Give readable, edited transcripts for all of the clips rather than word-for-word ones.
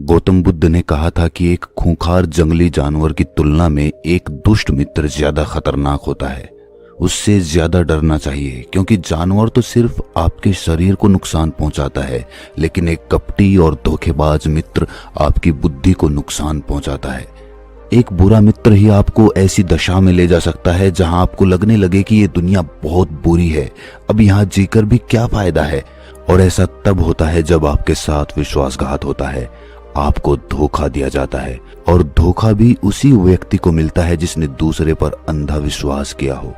गौतम बुद्ध ने कहा था कि एक खूंखार जंगली जानवर की तुलना में एक दुष्ट मित्र ज्यादा खतरनाक होता है। उससे ज्यादा डरना चाहिए, क्योंकि जानवर तो सिर्फ आपके शरीर को नुकसान पहुंचाता है, लेकिन एक कपटी और धोखेबाज मित्र आपकी बुद्धि को नुकसान पहुंचाता है। एक बुरा मित्र ही आपको ऐसी दशा में ले जा सकता है जहां आपको लगने लगे कि ये दुनिया बहुत बुरी है, अब यहाँ जीकर भी क्या फायदा है। और ऐसा तब होता है जब आपके साथ विश्वासघात होता है, आपको धोखा दिया जाता है। और धोखा भी उसी व्यक्ति को मिलता है जिसने दूसरे पर अंधा विश्वास किया हो।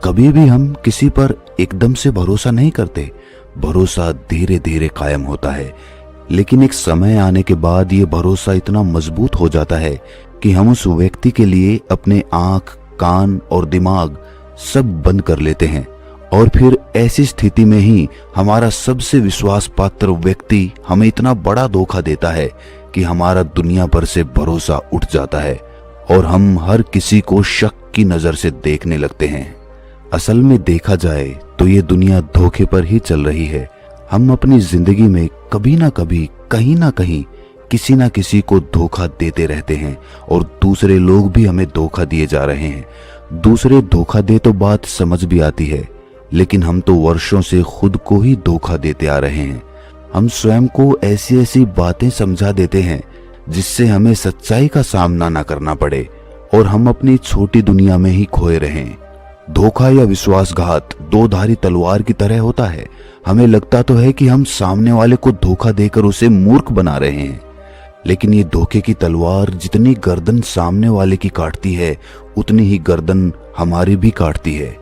कभी भी हम किसी पर एकदम से भरोसा नहीं करते, भरोसा धीरे धीरे कायम होता है, लेकिन एक समय आने के बाद ये भरोसा इतना मजबूत हो जाता है कि हम उस व्यक्ति के लिए अपने आंख, कान और दिमाग सब बंद कर लेते हैं। और फिर ऐसी स्थिति में ही हमारा सबसे विश्वास पात्र व्यक्ति हमें इतना बड़ा धोखा देता है कि हमारा दुनिया पर से भरोसा उठ जाता है और हम हर किसी को शक की नजर से देखने लगते हैं। असल में देखा जाए तो ये दुनिया धोखे पर ही चल रही है। हम अपनी जिंदगी में कभी ना कभी, कहीं ना कहीं किसी ना किसी को धोखा देते रहते हैं और दूसरे लोग भी हमें धोखा दिए जा रहे हैं। दूसरे धोखा दे तो बात समझ भी आती है, लेकिन हम तो वर्षों से खुद को ही धोखा देते आ रहे हैं। हम स्वयं को ऐसी ऐसी बातें समझा देते हैं जिससे हमें सच्चाई का सामना ना करना पड़े और हम अपनी छोटी दुनिया में ही खोए रहें। धोखा या विश्वासघात दो धारी तलवार की तरह होता है। हमें लगता तो है कि हम सामने वाले को धोखा देकर उसे मूर्ख बना रहे हैं, लेकिन ये धोखे की तलवार जितनी गर्दन सामने वाले की काटती है, उतनी ही गर्दन हमारी भी काटती है।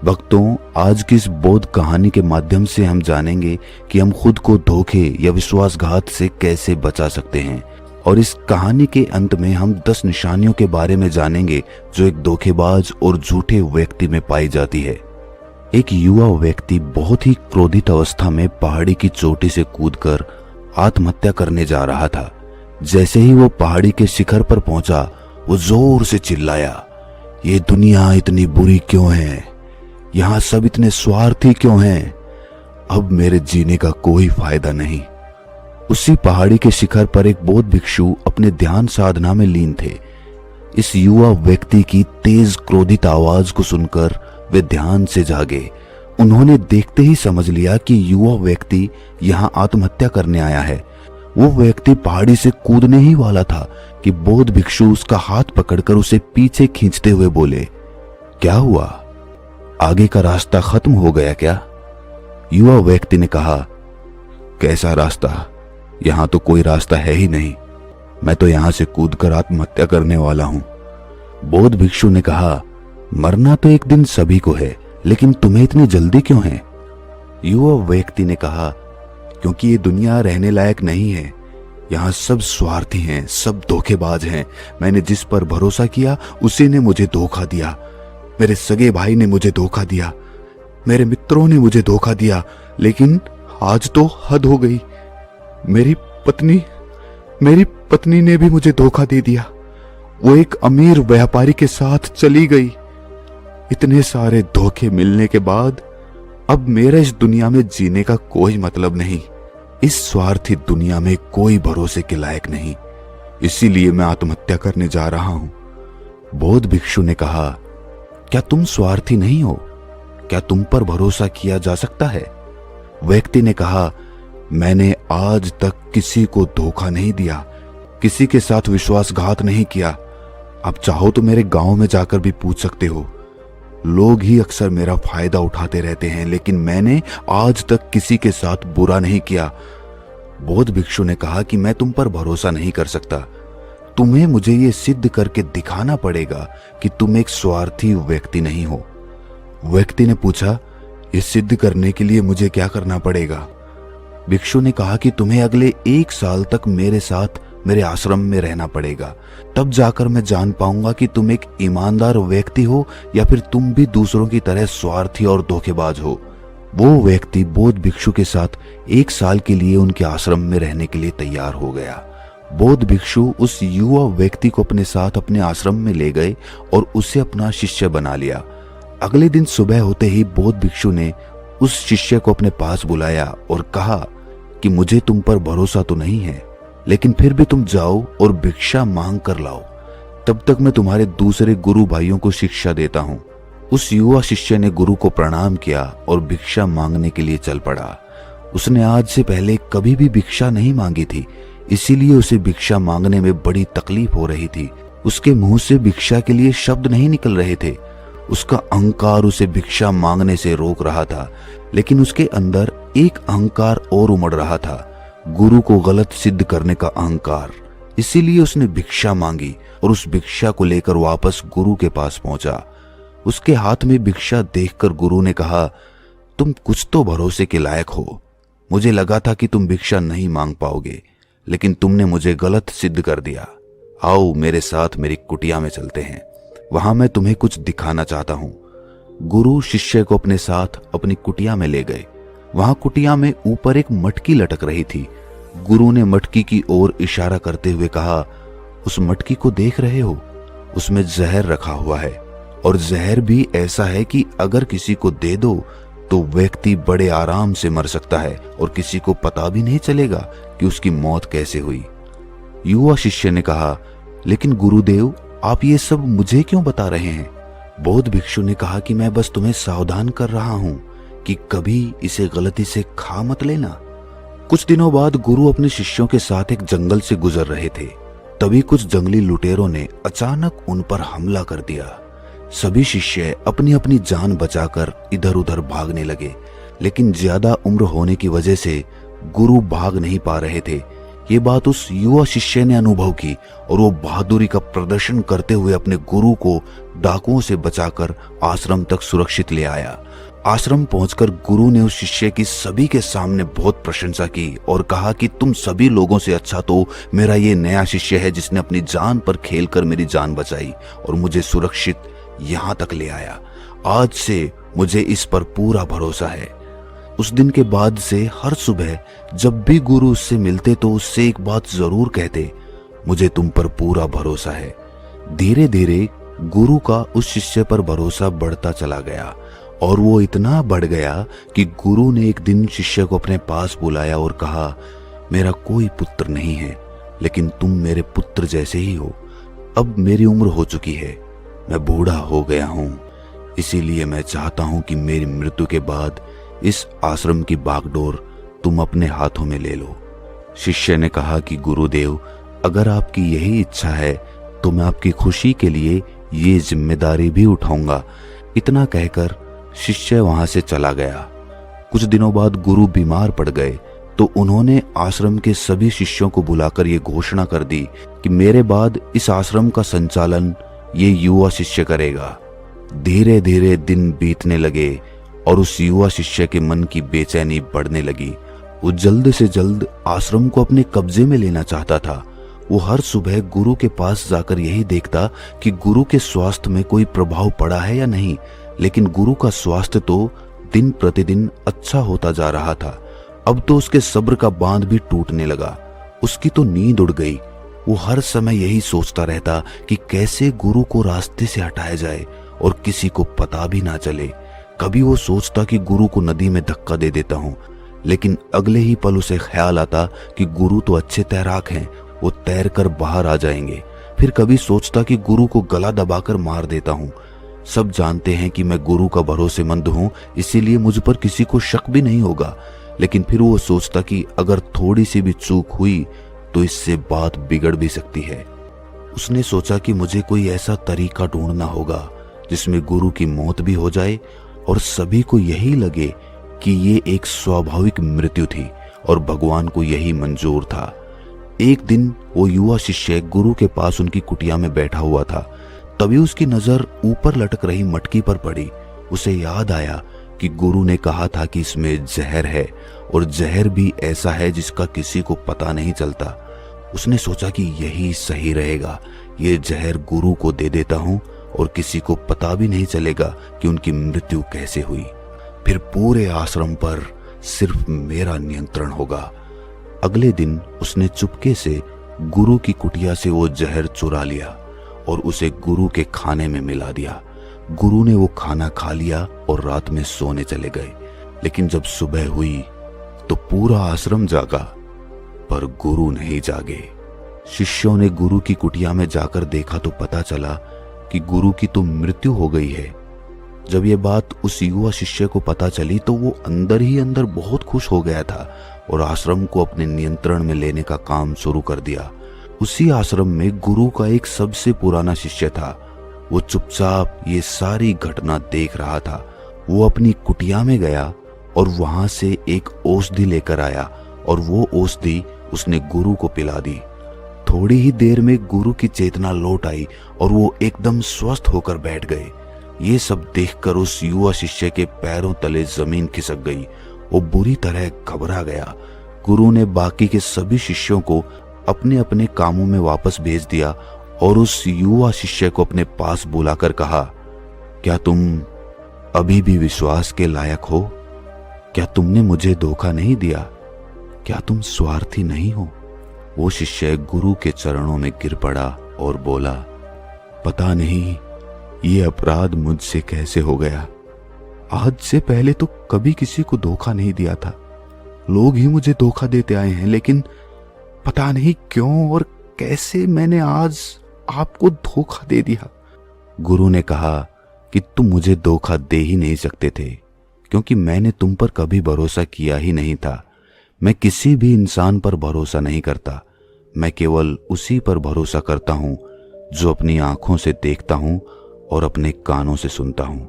भक्तों, आज की इस बोध कहानी के माध्यम से हम जानेंगे कि हम खुद को धोखे या विश्वासघात से कैसे बचा सकते हैं। और इस कहानी के अंत में हम 10 निशानियों के बारे में जानेंगे जो एक धोखेबाज और झूठे व्यक्ति में पाई जाती है। एक युवा व्यक्ति बहुत ही क्रोधित अवस्था में पहाड़ी की चोटी से कूदकर आत्महत्या करने जा रहा था। जैसे ही वो पहाड़ी के शिखर पर पहुंचा, वो जोर से चिल्लाया, ये दुनिया इतनी बुरी क्यों है? यहाँ सब इतने स्वार्थी क्यों हैं? अब मेरे जीने का कोई फायदा नहीं। उसी पहाड़ी के शिखर पर एक बौद्ध भिक्षु अपने ध्यान साधना में लीन थे। इस युवा व्यक्ति की तेज क्रोधित आवाज को सुनकर वे ध्यान से जागे। उन्होंने देखते ही समझ लिया कि युवा व्यक्ति यहाँ आत्महत्या करने आया है। वो व्यक्ति पहाड़ी से कूदने ही वाला था कि बौद्ध भिक्षु उसका हाथ पकड़कर उसे पीछे खींचते हुए बोले, क्या हुआ? आगे का रास्ता खत्म हो गया क्या? युवा व्यक्ति ने कहा, कैसा रास्ता? यहां तो कोई रास्ता है ही नहीं। मैं तो यहां से कूदकर आत्महत्या करने वाला हूं। बौद्ध भिक्षु ने कहा, मरना तो एक दिन सभी को है, लेकिन तुम्हें इतनी जल्दी क्यों है? युवा व्यक्ति ने कहा, क्योंकि ये दुनिया रहने लायक नहीं है। यहाँ सब स्वार्थी हैं, सब धोखेबाज हैं। मैंने जिस पर भरोसा किया उसी ने मुझे धोखा दिया। मेरे सगे भाई ने मुझे धोखा दिया, मेरे मित्रों ने मुझे धोखा दिया, लेकिन आज तो हद हो गई। मेरी पत्नी ने भी मुझे धोखा दे दिया। वो एक अमीर व्यापारी के साथ चली गई। इतने सारे धोखे मिलने के बाद अब मेरा इस दुनिया में जीने का कोई मतलब नहीं। इस स्वार्थी दुनिया में कोई भरोसे के लायक नहीं, इसीलिए मैं आत्महत्या करने जा रहा हूं। बौद्ध भिक्षु ने कहा, क्या तुम स्वार्थी नहीं हो? क्या तुम पर भरोसा किया जा सकता है? व्यक्ति ने कहा, मैंने आज तक किसी को धोखा नहीं दिया, किसी के साथ विश्वासघात नहीं किया। आप चाहो तो मेरे गांव में जाकर भी पूछ सकते हो। लोग ही अक्सर मेरा फायदा उठाते रहते हैं, लेकिन मैंने आज तक किसी के साथ बुरा नहीं किया। बौद्ध भिक्षु ने कहा कि मैं तुम पर भरोसा नहीं कर सकता। तुम्हें मुझे ये सिद्ध करके दिखाना पड़ेगा कि तुम एक स्वार्थी व्यक्ति नहीं हो। व्यक्ति ने पूछा, ये सिद्ध करने के लिए मुझे क्या करना पड़ेगा? भिक्षु ने कहा कि तुम्हें अगले 1 साल तक मेरे साथ मेरे आश्रम में रहना पड़ेगा। तब जाकर मैं जान पाऊंगा कि तुम एक ईमानदार व्यक्ति हो या फिर तुम भी दूसरों की तरह स्वार्थी और धोखेबाज हो। वो व्यक्ति बौद्ध भिक्षु के साथ 1 साल के लिए उनके आश्रम में रहने के लिए तैयार हो गया। बौद्ध भिक्षु उस युवा व्यक्ति को अपने साथ अपने आश्रम में ले गए और उसे अपना शिष्य बना लिया। अगले दिन सुबह होते ही बौद्ध भिक्षु ने उस शिष्य को अपने पास बुलाया और कहा कि मुझे तुम पर भरोसा तो नहीं है, लेकिन फिर भी तुम जाओ और भिक्षा मांग कर लाओ, तब तक मैं तुम्हारे दूसरे गुरु भाइयों को शिक्षा देता हूं। उस युवा शिष्य ने गुरु को प्रणाम किया और भिक्षा मांगने के लिए चल पड़ा। उसने आज से पहले कभी भी भिक्षा नहीं मांगी थी, इसीलिए उसे भिक्षा मांगने में बड़ी तकलीफ हो रही थी। उसके मुंह से भिक्षा के लिए शब्द नहीं निकल रहे थे। उसका अहंकार उसे भिक्षा मांगने से रोक रहा था, लेकिन उसके अंदर एक अहंकार और उमड़ रहा था, गुरु को गलत सिद्ध करने का अहंकार। इसीलिए उसने भिक्षा मांगी और उस भिक्षा को लेकर वापस गुरु के पास पहुंचा। उसके हाथ में भिक्षा देखकर गुरु ने कहा, तुम कुछ तो भरोसे के लायक हो। मुझे लगा था कि तुम भिक्षा नहीं मांग पाओगे, लेकिन तुमने मुझे गलत सिद्ध कर दिया। आओ मेरे साथ मेरी कुटिया में चलते हैं, वहां मैं तुम्हें कुछ दिखाना चाहता हूं। गुरु शिष्य को अपने साथ अपनी कुटिया में ले गए। वहां कुटिया में ऊपर एक मटकी लटक रही थी। गुरु ने मटकी की ओर इशारा करते हुए कहा, उस मटकी को देख रहे हो? उसमें जहर रखा हुआ है, और जहर भी ऐसा है कि अगर किसी को दे दो तो व्यक्ति बड़े आराम से मर सकता है और किसी को पता भी नहीं चलेगा कि उसकी मौत कैसे हुई। युवा शिष्य ने कहा, लेकिन गुरुदेव, आप ये सब मुझे क्यों बता रहे हैं? बौद्ध भिक्षु ने कहा कि मैं बस तुम्हें सावधान कर रहा हूं कि कभी इसे गलती से खा मत लेना। कुछ दिनों बाद गुरु अपने शिष्यों के साथ एक जंगल से गुजर रहे थे। तभी कुछ जंगली लुटेरों ने अचानक उन पर हमला कर दिया। सभी शिष्य अपनी अपनी जान बचाकर इधर उधर भागने लगे, लेकिन ज्यादा उम्र होने की वजह से गुरु भाग नहीं पा रहे थे। ये बात उस युवा शिष्य ने अनुभव की और वो बहादुरी का प्रदर्शन करते हुए अपने गुरु को डाकुओं से बचाकर आश्रम तक सुरक्षित ले आया। आश्रम पहुंचकर गुरु ने उस शिष्य की सभी के सामने बहुत प्रशंसा की और कहा कि तुम सभी लोगों से अच्छा तो मेरा ये नया शिष्य है, जिसने अपनी जान पर खेलकर मेरी जान बचाई और मुझे सुरक्षित यहां तक ले आया। आज से मुझे इस पर पूरा भरोसा है। उस दिन के बाद से हर सुबह जब भी गुरु उससे मिलते तो उससे एक बात जरूर कहते, मुझे तुम पर पूरा भरोसा है। धीरे धीरे गुरु का उस शिष्य पर भरोसा बढ़ता चला गया और वो इतना बढ़ गया कि गुरु ने एक दिन शिष्य को अपने पास बुलाया और कहा, मेरा कोई पुत्र नहीं है, लेकिन तुम मेरे पुत्र जैसे ही हो। अब मेरी उम्र हो चुकी है, मैं बूढ़ा हो गया हूं, इसीलिए मैं चाहता हूं कि मेरी मृत्यु के बाद इस आश्रम की बागडोर तुम अपने हाथों में ले लो। शिष्य ने कहा कि गुरुदेव, अगर आपकी यही इच्छा है तो मैं आपकी खुशी के लिए ये जिम्मेदारी भी उठाऊंगा। इतना कहकर शिष्य वहां से चला गया। कुछ दिनों बाद गुरु बीमार पड़ गए तो उन्होंने आश्रम के सभी शिष्यों को बुलाकर ये घोषणा कर दी कि मेरे बाद इस आश्रम का संचालन ये युवा शिष्य करेगा। धीरे धीरे दिन बीतने लगे और उस युवा शिष्य के मन की बेचैनी बढ़ने लगी। वो जल्द से जल्द आश्रम को अपने कब्जे में लेना चाहता था। वो हर सुबह गुरु के पास जाकर यही देखता कि गुरु के स्वास्थ्य में कोई प्रभाव पड़ा है या नहीं, लेकिन गुरु का स्वास्थ्य तो दिन प्रतिदिन अच्छा होता जा रहा था। अब तो उसके सब्र का बांध भी टूटने लगा। उसकी तो नींद उड़ गई। वो हर समय यही सोचता रहता कि कैसे गुरु को रास्ते से हटाया जाए और किसी को पता भी ना चले। कभी वो सोचता कि गुरु को नदी में धक्का दे देता हूँ, लेकिन अगले ही पल उसे ख्याल आता कि गुरु तो अच्छे तैराक हैं, वो तैर कर बाहर आ जाएंगे। फिर कभी सोचता कि गुरु को गला दबाकर मार देता हूँ। सब जानते हैं कि मैं गुरु का भरोसेमंद हूँ, इसीलिए मुझ पर किसी को शक भी नहीं होगा। लेकिन फिर वो सोचता कि अगर थोड़ी सी भी चूक हुई तो इससे बात बिगड़ भी सकती है। उसने सोचा कि मुझे कोई ऐसा तरीका ढूंढना होगा जिसमें गुरु की मौत भी हो जाए और सभी को यही लगे कि ये एक स्वाभाविक मृत्यु थी और भगवान को यही मंजूर था। एक दिन वो युवा शिष्य गुरु के पास उनकी कुटिया में बैठा हुआ था। तभी उसकी नजर ऊपर लटक रही मटकी पर पड़ी। उसे याद आया कि गुरु ने कहा था कि इसमें जहर है और जहर भी ऐसा है जिसका किसी को पता नहीं चलता। उसने सोचा कि यही सही रहेगा, ये जहर गुरु को दे देता हूं और किसी को पता भी नहीं चलेगा कि उनकी मृत्यु कैसे हुई। फिर पूरे आश्रम पर सिर्फ मेरा नियंत्रण होगा। अगले दिन उसने चुपके से गुरु की कुटिया से वो जहर चुरा लिया और उसे गुरु के खाने में मिला दिया। गुरु ने वो खाना खा लिया और रात में सोने चले गए। लेकिन जब सुबह हुई तो पूरा आश्रम जागा, पर गुरु नहीं जागे। शिष्यों ने गुरु की कुटिया में जाकर देखा तो पता चला कि गुरु की तो मृत्यु हो गई है। जब ये बात उस युवा शिष्य को पता चली तो वो अंदर ही अंदर बहुत खुश हो गया था और आश्रम को अपने नियंत्रण में लेने का काम शुरू कर दिया। उसी आश्रम में गुरु का एक सबसे पुराना शिष्य था। वो चुपचाप ये सारी घटना देख रहा था। वो अपनी कुटिया में गया और वहां से एक औषधि लेकर आया और वो औषधि उसने गुरु को पिला दी। थोड़ी ही देर में गुरु की चेतना लौट आई और वो एकदम स्वस्थ होकर बैठ गए। ये सब देखकर उस युवा शिष्य के पैरों तले जमीन खिसक गई। वो बुरी तरह घबरा गया। गुरु ने बाकी के सभी शिष्यों को अपने अपने कामों में वापस भेज दिया और उस युवा शिष्य को अपने पास बुलाकर कहा, क्या तुम अभी भी विश्वास के लायक हो? क्या तुमने मुझे धोखा नहीं दिया? क्या तुम स्वार्थी नहीं हो? वो शिष्य गुरु के चरणों में गिर पड़ा और बोला, पता नहीं ये अपराध मुझसे कैसे हो गया। आज से पहले तो कभी किसी को धोखा नहीं दिया था। लोग ही मुझे धोखा देते आए हैं, लेकिन पता नहीं क्यों और कैसे मैंने आज आपको धोखा दे दिया। गुरु ने कहा कि तुम मुझे धोखा दे ही नहीं सकते थे, क्योंकि मैंने तुम पर कभी भरोसा किया ही नहीं था। मैं किसी भी इंसान पर भरोसा नहीं करता। मैं केवल उसी पर भरोसा करता हूँ जो अपनी आंखों से देखता हूँ और अपने कानों से सुनता हूँ।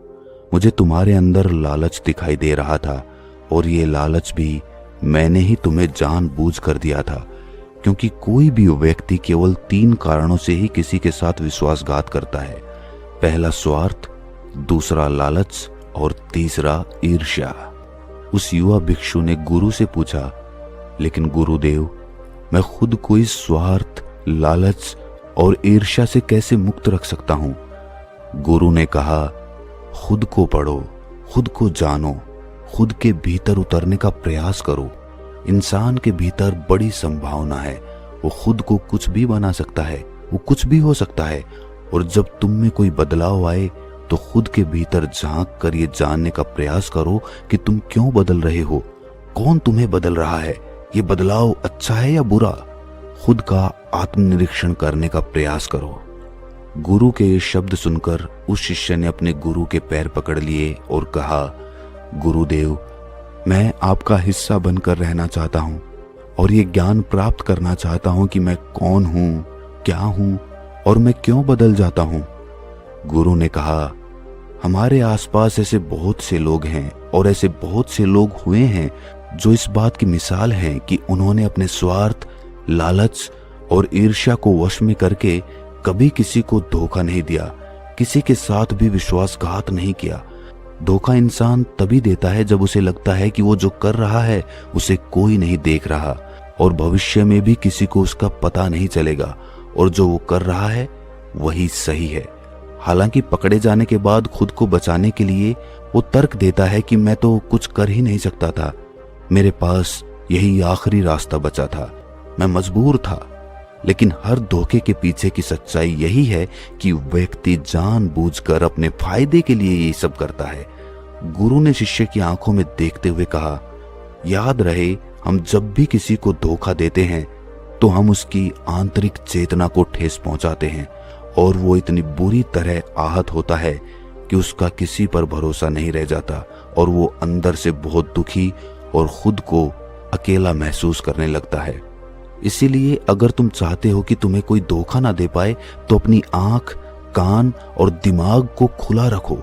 मुझे तुम्हारे अंदर लालच दिखाई दे रहा था और ये लालच भी मैंने ही तुम्हें जानबूझ कर दिया था, क्योंकि कोई भी व्यक्ति केवल 3 कारणों से ही किसी के साथ विश्वासघात करता है। पहला स्वार्थ, दूसरा लालच और तीसरा ईर्ष्या। उस युवा भिक्षु ने गुरु से पूछा, लेकिन गुरुदेव, मैं खुद को इस स्वार्थ, लालच और ईर्ष्या से कैसे मुक्त रख सकता हूं? गुरु ने कहा, खुद को पढ़ो, खुद को जानो, खुद के भीतर उतरने का प्रयास करो। इंसान के भीतर बड़ी संभावना है। वो खुद को कुछ भी बना सकता है, वो कुछ भी हो सकता है। और जब तुम में कोई बदलाव आए तो खुद के भीतर झांक कर ये जानने का प्रयास करो कि तुम क्यों बदल रहे हो, कौन तुम्हें बदल रहा है, ये बदलाव अच्छा है या बुरा। खुद का आत्मनिरीक्षण करने का प्रयास करो। गुरु के ये शब्द सुनकर उस शिष्य ने अपने गुरु के पैर पकड़ लिए और कहा, गुरुदेव, मैं आपका हिस्सा बनकर रहना चाहता हूँ और ये ज्ञान प्राप्त करना चाहता हूँ कि मैं कौन हूँ, क्या हूँ और मैं क्यों बदल जाता हूँ। गुरु ने कहा, हमारे आसपास ऐसे बहुत से लोग हैं और ऐसे बहुत से लोग हुए हैं जो इस बात की मिसाल हैं कि उन्होंने अपने स्वार्थ, लालच और ईर्ष्या को वश में करके कभी किसी को धोखा नहीं दिया, किसी के साथ भी विश्वासघात नहीं किया। धोखा इंसान तभी देता है जब उसे लगता है कि वो जो कर रहा है उसे कोई नहीं देख रहा और भविष्य में भी किसी को उसका पता नहीं चलेगा और जो वो कर रहा है वही सही है। हालांकि पकड़े जाने के बाद खुद को बचाने के लिए वो तर्क देता है कि मैं तो कुछ कर ही नहीं सकता था, मेरे पास यही आखिरी रास्ता बचा था, मैं मजबूर था। लेकिन हर धोखे के पीछे की सच्चाई यही है कि व्यक्ति जानबूझकर अपने फायदे के लिए ये सब करता है। गुरु ने शिष्य की आंखों में देखते हुए कहा, याद रहे, हम जब भी किसी को धोखा देते हैं तो हम उसकी आंतरिक चेतना को ठेस पहुंचाते हैं और वो इतनी बुरी तरह आहत होता है कि उसका किसी पर भरोसा नहीं रह जाता और वो अंदर से बहुत दुखी और खुद को अकेला महसूस करने लगता है। इसीलिए अगर तुम चाहते हो कि तुम्हें कोई धोखा ना दे पाए तो अपनी आंख, कान और दिमाग को खुला रखो।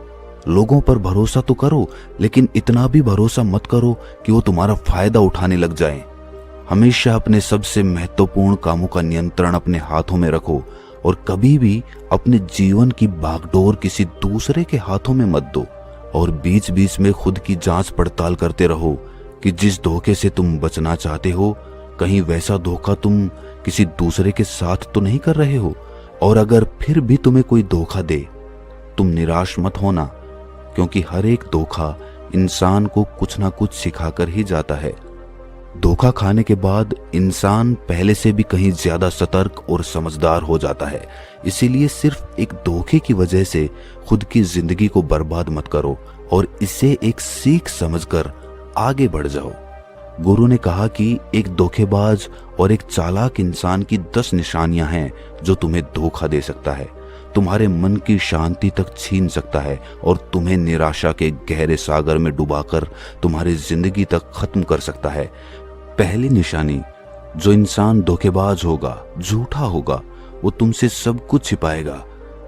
लोगों पर भरोसा तो करो, लेकिन इतना भी भरोसा मत करो कि वो तुम्हारा फायदा उठाने लग जाएं। हमेशा अपने सबसे महत्वपूर्ण कामों का नियंत्रण अपने हाथों में रखो और कभी भी अपने जीवन की बागडोर किसी दूसरे के हाथों में मत दो। और बीच बीच में खुद की जांच पड़ताल करते रहो कि जिस धोखे से तुम बचना चाहते हो, कहीं वैसा धोखा तुम किसी दूसरे के साथ तो नहीं कर रहे हो। और अगर फिर भी तुम्हें कोई धोखा दे, तुम निराश मत होना, क्योंकि हर एक धोखा इंसान को कुछ ना कुछ सिखाकर ही जाता है। धोखा खाने के बाद इंसान पहले से भी कहीं ज्यादा सतर्क और समझदार हो जाता है। इसीलिए सिर्फ एक धोखे की वजह से खुद की जिंदगी को बर्बाद मत करो और इसे एक सीख समझकर आगे बढ़ जाओ। गुरु ने कहा कि एक धोखेबाज और एक चालाक इंसान की 10 निशानियां हैं जो तुम्हें धोखा दे सकता है, तुम्हारे मन की शांति तक छीन सकता है और तुम्हें निराशा के गहरे सागर में डुबाकर तुम्हारी जिंदगी तक खत्म कर सकता है। पहली निशानी, जो इंसान धोखेबाज होगा, झूठा होगा, वो तुमसे सब कुछ छिपाएगा।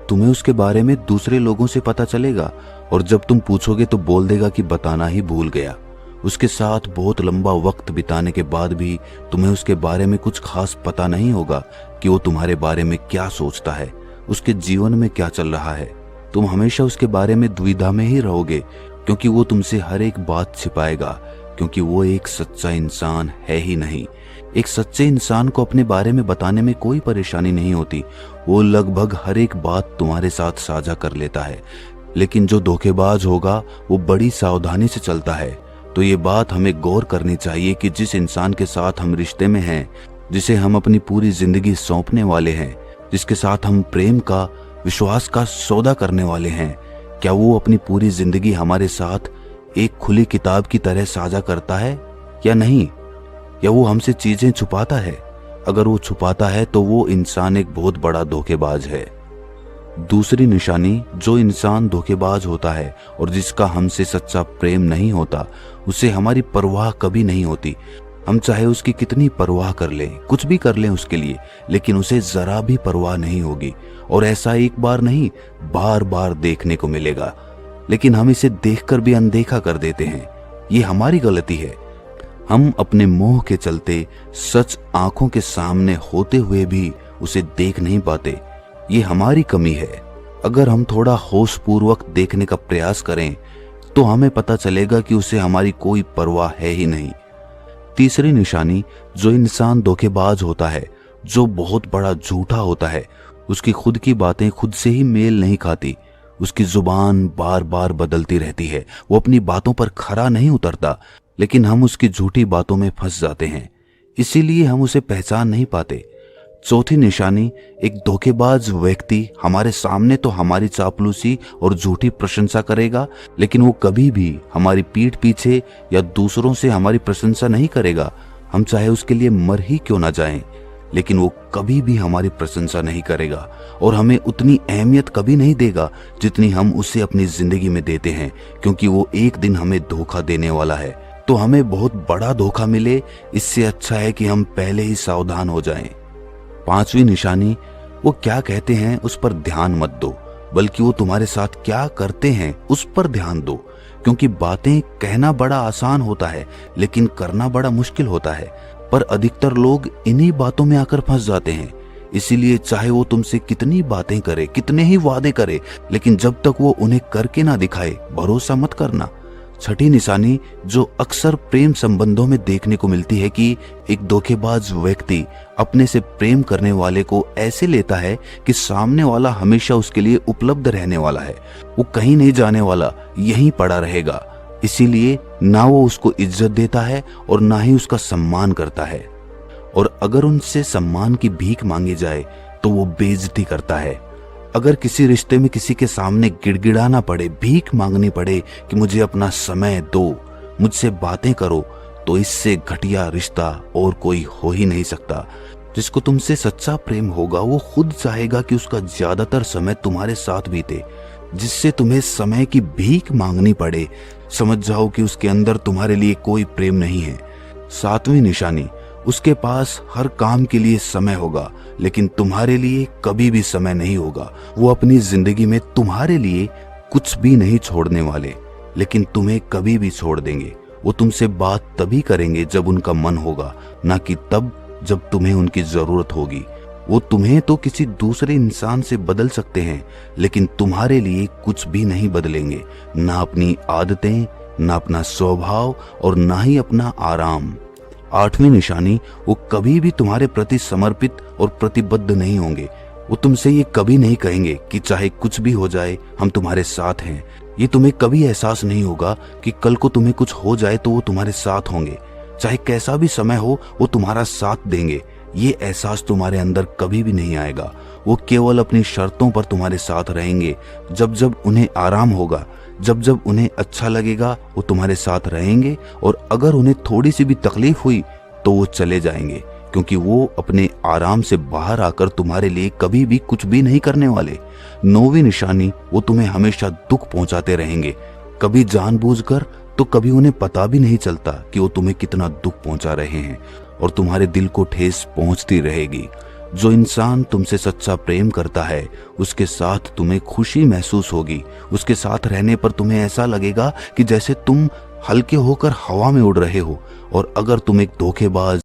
तुम्हें उसके बारे में दूसरे लोगों से पता चलेगा और जब तुम पूछोगे तो बोल देगा कि बताना ही भूल गया। उसके साथ बहुत लंबा वक्त बिताने के बाद भी तुम्हें उसके बारे में कुछ खास पता नहीं होगा कि वो तुम्हारे बारे में क्या सोचता है, उसके जीवन में क्या चल रहा है। तुम हमेशा उसके बारे में दुविधा में ही रहोगे क्योंकि वो तुमसे हर एक बात छिपाएगा, क्योंकि वो एक सच्चा इंसान है ही नहीं। एक सच्चे इंसान को अपने बारे में बताने में कोई परेशानी नहीं होती, वो लगभग हर एक बात तुम्हारे साथ साझा कर लेता है। लेकिन जो धोखेबाज होगा वो बड़ी सावधानी से चलता है। तो ये बात हमें गौर करनी चाहिए कि जिस इंसान के साथ हम रिश्ते में हैं, जिसे हम अपनी पूरी जिंदगी सौंपने वाले हैं, जिसके साथ हम प्रेम का, विश्वास का सौदा करने वाले हैं, क्या वो अपनी पूरी जिंदगी हमारे साथ एक खुली किताब की तरह साझा करता है या नहीं? या वो हमसे चीजें छुपाता है? अगर वो छुपाता है तो वो इंसान एक बहुत बड़ा धोखेबाज है। दूसरी निशानी, जो इंसान धोखेबाज होता है और जिसका हमसे सच्चा प्रेम नहीं होता, उसे हमारी परवाह कभी नहीं होती। हम चाहे उसकी कितनी परवाह कर लें, कुछ भी कर लें उसके लिए, लेकिन उसे जरा भी परवाह नहीं होगी। और ऐसा एक बार नहीं, बार बार देखने को मिलेगा। लेकिन हम इसे देखकर भी अनदेखा कर देते हैं। ये हमारी गलती है। हम अपने मोह के चलते सच आंखों के सामने होते हुए भी उसे देख नहीं पाते। ये हमारी कमी है। अगर हम थोड़ा होशपूर्वक देखने का प्रयास करें तो हमें पता चलेगा कि उसे हमारी कोई परवाह है ही नहीं। तीसरी निशानी, जो इंसान धोखेबाज होता है, जो बहुत बड़ा झूठा होता है, उसकी खुद की बातें खुद से ही मेल नहीं खाती। उसकी जुबान बार बार बदलती रहती है। वो अपनी बातों पर खरा नहीं उतरता, लेकिन हम उसकी झूठी बातों में फंस जाते हैं, इसीलिए हम उसे पहचान नहीं पाते। चौथी निशानी, एक धोखेबाज व्यक्ति हमारे सामने तो हमारी चापलूसी और झूठी प्रशंसा करेगा, लेकिन वो कभी भी हमारी पीठ पीछे या दूसरों से हमारी प्रशंसा नहीं करेगा। हम चाहे उसके लिए मर ही क्यों ना जाएं, लेकिन वो कभी भी हमारी प्रशंसा नहीं करेगा और हमें उतनी अहमियत कभी नहीं देगा जितनी हम उसे अपनी जिंदगी में देते हैं, क्योंकि वो एक दिन हमें धोखा देने वाला है। तो हमें बहुत बड़ा धोखा मिले, इससे अच्छा है कि हम पहले ही सावधान हो जाएं। पांचवी निशानी, वो क्या कहते हैं उस पर ध्यान मत दो, बल्कि वो तुम्हारे साथ क्या करते हैं उस पर ध्यान दो, क्योंकि बातें कहना बड़ा आसान होता है लेकिन करना बड़ा मुश्किल होता है। पर अधिकतर लोग इन्हीं बातों में आकर फंस जाते हैं। इसीलिए चाहे वो तुमसे कितनी बातें करे, कितने ही वादे करे, लेकिन जब तक वो उन्हें करके ना दिखाए, भरोसा मत करना। छठी निशानी, जो अक्सर प्रेम संबंधों में देखने को मिलती है कि एक धोखेबाज व्यक्ति अपने से प्रेम करने वाले को ऐसे लेता है कि सामने वाला हमेशा उसके लिए उपलब्ध रहने वाला है, वो कहीं नहीं जाने वाला, यहीं पड़ा रहेगा। इसीलिए ना वो उसको इज्जत देता है और ना ही उसका सम्मान करता है। और अगर उनसे सम्मान की भीख मांगी जाए तो वो बेइज्जती करता है। अगर किसी रिश्ते में किसी के सामने गिड़गिड़ाना पड़े, भीख मांगनी पड़े कि मुझे अपना समय दो, मुझसे बातें करो, तो इससे घटिया रिश्ता और कोई हो ही नहीं सकता। जिसको तुमसे सच्चा प्रेम होगा वो खुद चाहेगा कि उसका ज्यादातर समय तुम्हारे साथ बीते। जिससे तुम्हें समय की भीख मांगनी पड़े, समझ जाओ कि उसके अंदर तुम्हारे लिए कोई प्रेम नहीं है। सातवीं निशानी, उसके पास हर काम के लिए समय होगा, लेकिन तुम्हारे लिए कभी भी समय नहीं होगा। वो अपनी जिंदगी में तुम्हारे लिए कुछ भी नहीं छोड़ने वाले, लेकिन तुम्हें कभी भी छोड़ देंगे। वो तुमसे बात तभी करेंगे जब उनका मन होगा, ना कि तब जब तुम्हें उनकी जरूरत होगी। वो तुम्हें तो किसी दूसरे इंसान से बदल सकते हैं, लेकिन तुम्हारे लिए कुछ भी नहीं बदलेंगे, ना अपनी आदतें, ना अपना स्वभाव और ना ही अपना आराम। आठवीं निशानी, वो कभी भी तुम्हारे प्रति समर्पित और प्रतिबद्ध नहीं होंगे। वो तुमसे ये कभी नहीं कहेंगे कि चाहे कुछ भी हो जाए हम तुम्हारे साथ हैं। ये तुम्हें कभी एहसास नहीं होगा कि कल को तुम्हें कुछ हो जाए तो वो तुम्हारे साथ होंगे। चाहे कैसा भी समय हो वो तुम्हारा साथ देंगे। ये एहसास तुम्हारे अंदर कभी भी नहीं आएगा। वो केवल अपनी शर्तों पर तुम्हारे साथ रहेंगे। जब जब उन्हें आराम होगा, जब जब उन्हें अच्छा लगेगा वो तुम्हारे साथ रहेंगे, और अगर उन्हें थोड़ी सी भी तकलीफ हुई तो वो चले जाएंगे, क्योंकि वो अपने आराम से बाहर आकर तुम्हारे लिए कभी भी कुछ भी नहीं करने वाले। 9वीं निशानी, वो तुम्हें हमेशा दुख पहुंचाते रहेंगे, कभी जानबूझकर तो कभी उन्हें पता भी नहीं चलता कि वो तुम्हें कितना दुख पहुंचा रहे हैं, और तुम्हारे दिल को ठेस पहुंचती रहेगी। जो इंसान तुमसे सच्चा प्रेम करता है उसके साथ तुम्हें खुशी महसूस होगी। उसके साथ रहने पर तुम्हें ऐसा लगेगा कि जैसे तुम हल्के होकर हवा में उड़ रहे हो। और अगर तुम एक धोखेबाज